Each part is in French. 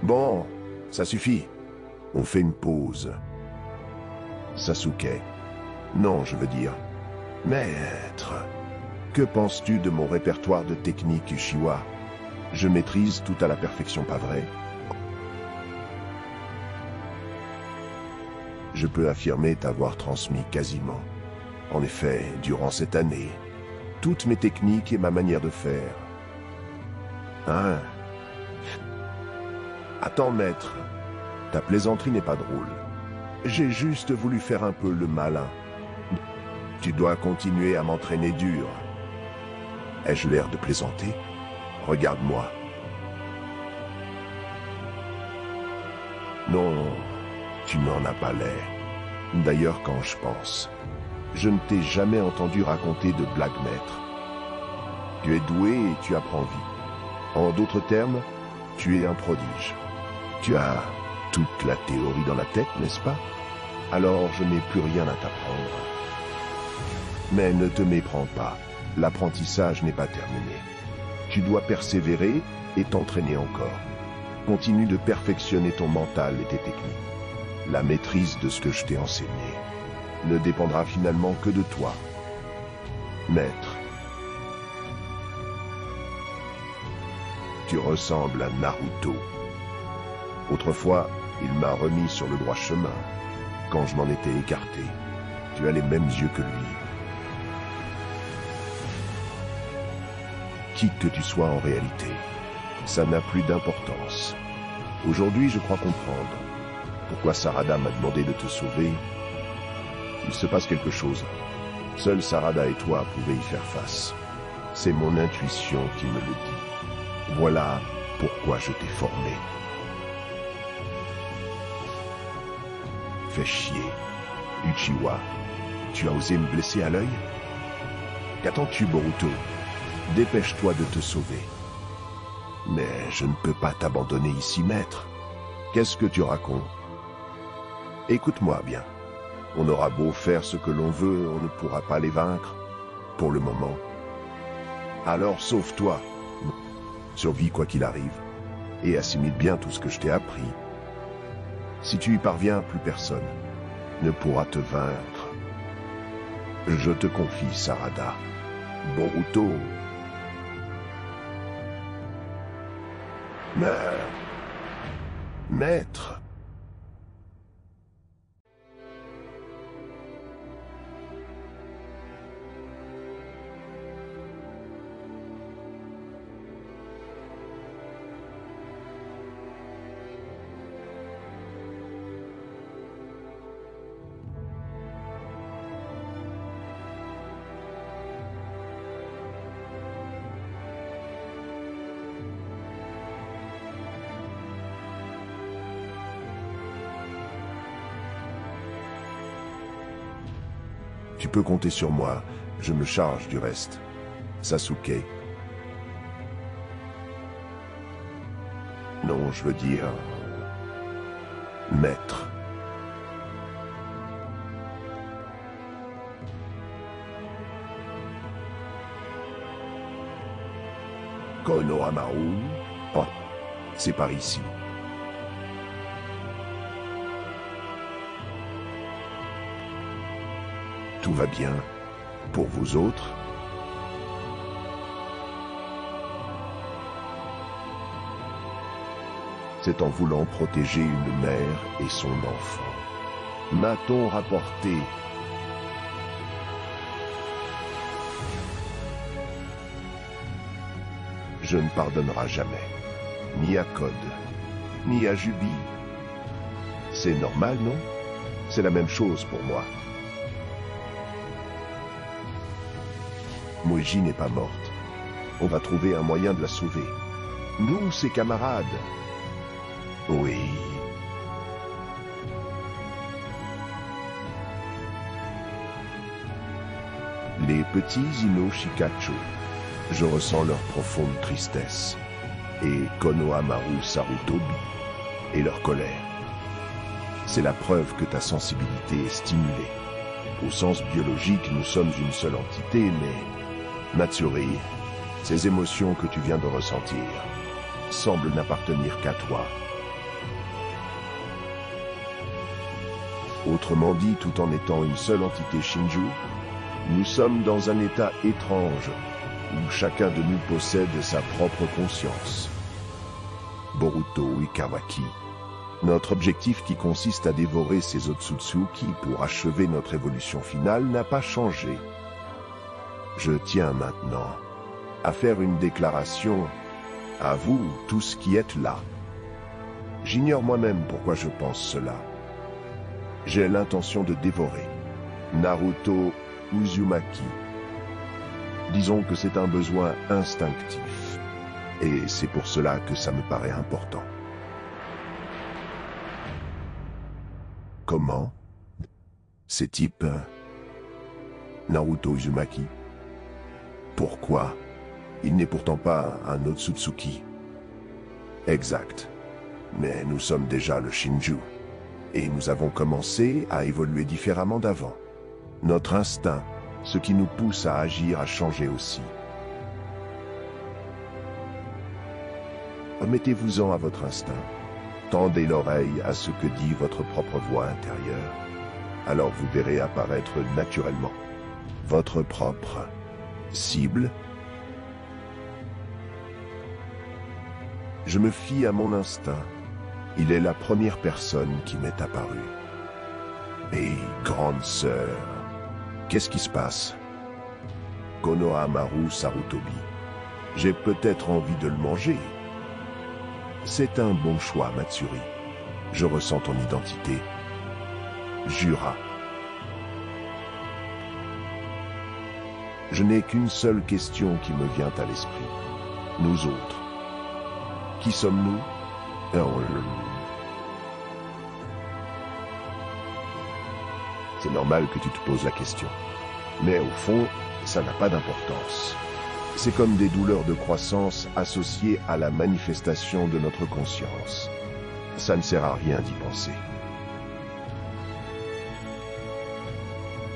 Bon, ça suffit. On fait une pause. Sasuke. Non, je veux dire. Maître. Que penses-tu de mon répertoire de techniques Uchiwa? Je maîtrise tout à la perfection, pas vrai? Je peux affirmer t'avoir transmis quasiment. En effet, durant cette année, toutes mes techniques et ma manière de faire. Hein? Attends, maître. Ta plaisanterie n'est pas drôle. J'ai juste voulu faire un peu le malin. Tu dois continuer à m'entraîner dur. Ai-je l'air de plaisanter? Regarde-moi. Non, tu n'en as pas l'air. D'ailleurs, quand je pense, je ne t'ai jamais entendu raconter de blagues, maître. Tu es doué et tu apprends vite. En d'autres termes, tu es un prodige. Tu as toute la théorie dans la tête, n'est-ce pas? Alors je n'ai plus rien à t'apprendre. Mais ne te méprends pas, l'apprentissage n'est pas terminé. Tu dois persévérer et t'entraîner encore. Continue de perfectionner ton mental et tes techniques. La maîtrise de ce que je t'ai enseigné ne dépendra finalement que de toi, maître. Tu ressembles à Naruto. Autrefois, il m'a remis sur le droit chemin, quand je m'en étais écarté. Tu as les mêmes yeux que lui. Qui que tu sois en réalité, ça n'a plus d'importance. Aujourd'hui, je crois comprendre pourquoi Sarada m'a demandé de te sauver. Il se passe quelque chose. Seul Sarada et toi pouvaient y faire face. C'est mon intuition qui me le dit. Voilà pourquoi je t'ai formé. Fais chier. Uchiwa, tu as osé me blesser à l'œil? Qu'attends-tu, Boruto? Dépêche-toi de te sauver. Mais je ne peux pas t'abandonner ici, maître. Qu'est-ce que tu racontes? Écoute-moi bien. On aura beau faire ce que l'on veut, on ne pourra pas les vaincre, pour le moment. Alors sauve-toi. Survis quoi qu'il arrive, et assimile bien tout ce que je t'ai appris. Si tu y parviens, plus personne ne pourra te vaincre. Je te confie, Sarada. Boruto. Maître. Tu peux compter sur moi, je me charge du reste. Sasuke. Non, je veux dire... maître. Konohamaru. Oh, c'est par ici. Tout va bien pour vous autres? C'est en voulant protéger une mère et son enfant. M'a-t-on rapporté? Je ne pardonnerai jamais, ni à Code, ni à Jubi. C'est normal, non? C'est la même chose pour moi. Moji n'est pas morte. On va trouver un moyen de la sauver. Nous, ses camarades. Oui. Les petits Ino Shikacho. Je ressens leur profonde tristesse. Et Konohamaru Sarutobi. Et leur colère. C'est la preuve que ta sensibilité est stimulée. Au sens biologique, nous sommes une seule entité, mais... Matsuri, ces émotions que tu viens de ressentir semblent n'appartenir qu'à toi. Autrement dit, tout en étant une seule entité Shinju, nous sommes dans un état étrange, où chacun de nous possède sa propre conscience. Boruto et Kawaki. Notre objectif qui consiste à dévorer ces Otsutsuki pour achever notre évolution finale n'a pas changé. Je tiens maintenant à faire une déclaration à vous tous qui êtes là. J'ignore moi-même pourquoi je pense cela. J'ai l'intention de dévorer Naruto Uzumaki. Disons que c'est un besoin instinctif, et c'est pour cela que ça me paraît important. Comment? Ces types... Naruto Uzumaki. Pourquoi? Il n'est pourtant pas un Otsutsuki. Exact. Mais nous sommes déjà le Shinju. Et nous avons commencé à évoluer différemment d'avant. Notre instinct, ce qui nous pousse à agir, a changé aussi. Remettez-vous-en à votre instinct. Tendez l'oreille à ce que dit votre propre voix intérieure. Alors vous verrez apparaître naturellement votre propre cible. Je me fie à mon instinct. Il est la première personne qui m'est apparue. Et grande sœur, qu'est-ce qui se passe? Konohamaru Sarutobi. J'ai peut-être envie de le manger. C'est un bon choix, Matsuri. Je ressens ton identité. Jura. Je n'ai qu'une seule question qui me vient à l'esprit. Nous autres. Qui sommes-nous? C'est normal que tu te poses la question. Mais au fond, ça n'a pas d'importance. C'est comme des douleurs de croissance associées à la manifestation de notre conscience. Ça ne sert à rien d'y penser.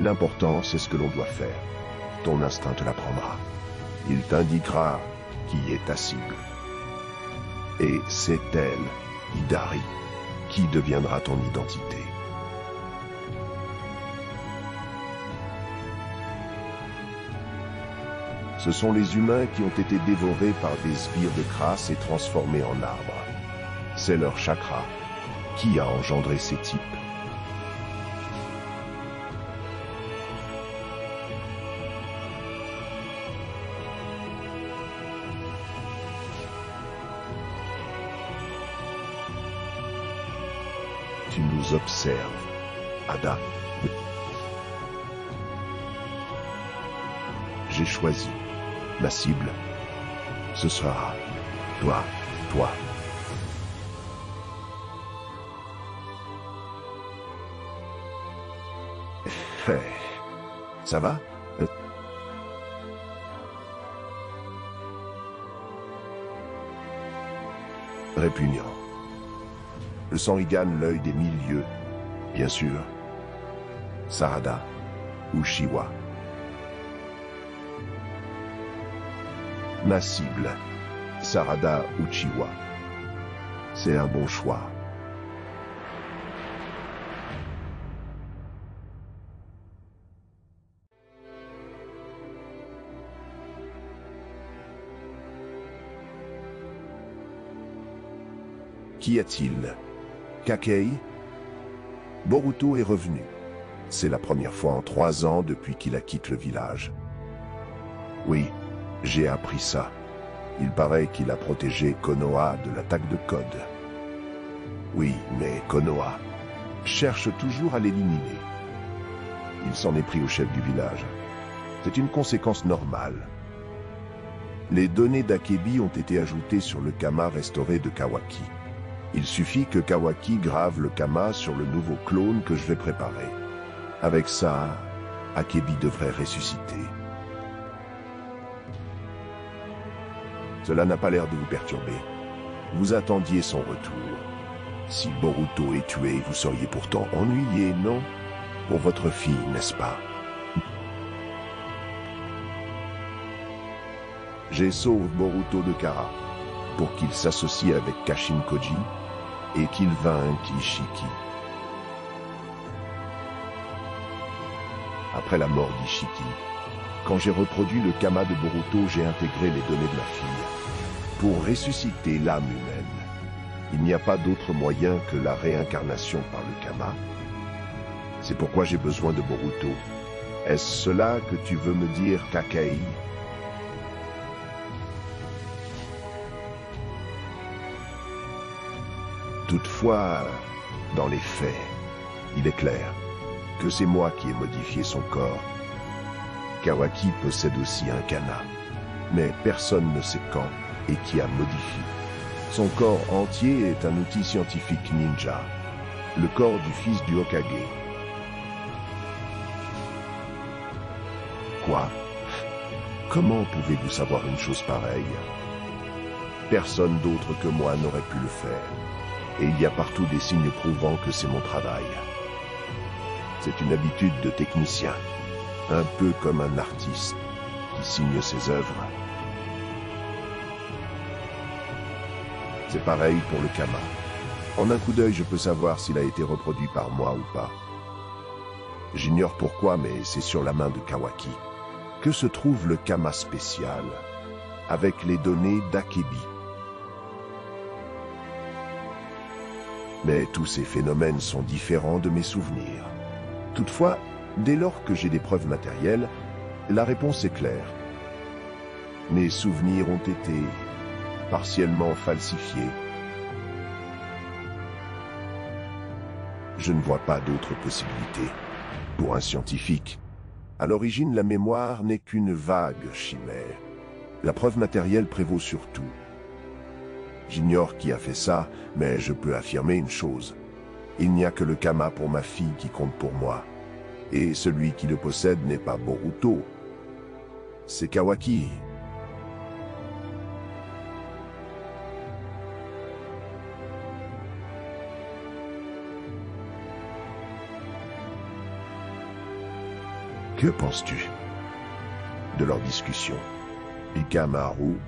L'important, c'est ce que l'on doit faire. Ton instinct te l'apprendra. Il t'indiquera qui est ta cible. Et c'est elle, Hidari, qui deviendra ton identité. Ce sont les humains qui ont été dévorés par des sbires de crasse et transformés en arbres. C'est leur chakra qui a engendré ces types. Tu nous observes, Ada. J'ai choisi ma cible. Ce sera toi. Ça va? Répugnant. Le sang ricane l'œil des milieux, bien sûr. Sarada ou Shiwa. Ma cible, Sarada Uchiwa. C'est un bon choix. Qu'y a-t-il? Kakei? Boruto est revenu. C'est la première fois en 3 ans depuis qu'il quitte le village. Oui. J'ai appris ça. Il paraît qu'il a protégé Konoha de l'attaque de Code. Oui, mais Konoha cherche toujours à l'éliminer. Il s'en est pris au chef du village. C'est une conséquence normale. Les données d'Akebi ont été ajoutées sur le Kama restauré de Kawaki. Il suffit que Kawaki grave le Kama sur le nouveau clone que je vais préparer. Avec ça, Akebi devrait ressusciter. Cela n'a pas l'air de vous perturber. Vous attendiez son retour. Si Boruto est tué, vous seriez pourtant ennuyé, non? Pour votre fille, n'est-ce pas? J'ai sauvé Boruto de Kara pour qu'il s'associe avec Kashin Koji et qu'il vainque Ishiki. après la mort d'Ishiki. Quand j'ai reproduit le Kama de Boruto, j'ai intégré les données de ma fille pour ressusciter l'âme humaine. Il n'y a pas d'autre moyen que la réincarnation par le Kama. C'est pourquoi j'ai besoin de Boruto. Est-ce cela que tu veux me dire, Kakai? Toutefois, dans les faits, il est clair que c'est moi qui ai modifié son corps. Kawaki possède aussi un kana, mais personne ne sait quand et qui a modifié. Son corps entier est un outil scientifique ninja, le corps du fils du Hokage. Quoi? Comment pouvez-vous savoir une chose pareille? Personne d'autre que moi n'aurait pu le faire. Et il y a partout des signes prouvant que c'est mon travail. C'est une habitude de technicien, un peu comme un artiste qui signe ses œuvres. C'est pareil pour le Kama. En un coup d'œil, je peux savoir s'il a été reproduit par moi ou pas. J'ignore pourquoi, mais c'est sur la main de Kawaki que se trouve le Kama spécial, avec les données d'Akebi. Mais tous ces phénomènes sont différents de mes souvenirs. Toutefois, dès lors que j'ai des preuves matérielles, la réponse est claire. Mes souvenirs ont été partiellement falsifiés. Je ne vois pas d'autre possibilité. Pour un scientifique, à l'origine, la mémoire n'est qu'une vague chimère. La preuve matérielle prévaut sur tout. J'ignore qui a fait ça, mais je peux affirmer une chose. Il n'y a que le Kama pour ma fille qui compte pour moi. Et celui qui le possède n'est pas Boruto. C'est Kawaki. Que penses-tu de leur discussion? Ikamaru.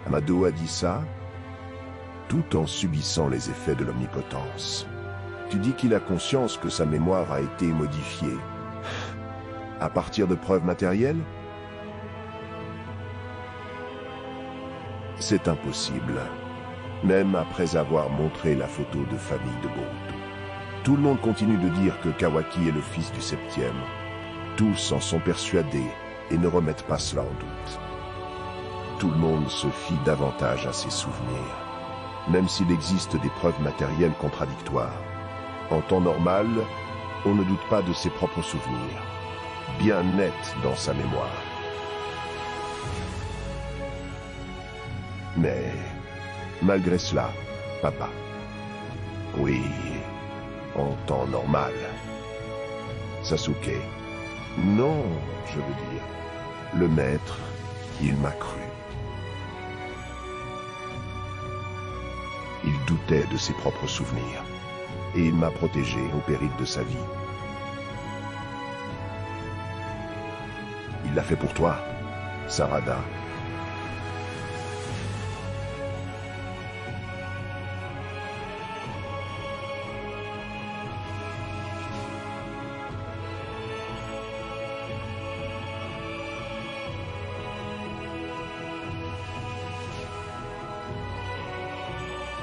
Amado a dit ça, tout en subissant les effets de l'omnipotence. Tu dis qu'il a conscience que sa mémoire a été modifiée. À partir de preuves matérielles? C'est impossible, même après avoir montré la photo de famille de Boruto. Tout le monde continue de dire que Kawaki est le fils du 7e. Tous en sont persuadés et ne remettent pas cela en doute. Tout le monde se fie davantage à ses souvenirs, même s'il existe des preuves matérielles contradictoires. En temps normal, on ne doute pas de ses propres souvenirs, bien nets dans sa mémoire. Mais, malgré cela, papa, oui, en temps normal. Sasuke, non, je veux dire, le maître, il m'a cru. Il doutait de ses propres souvenirs, et il m'a protégé au péril de sa vie. Il l'a fait pour toi, Sarada.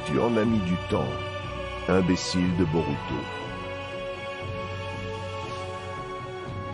Tu en as mis du temps, imbécile de Boruto.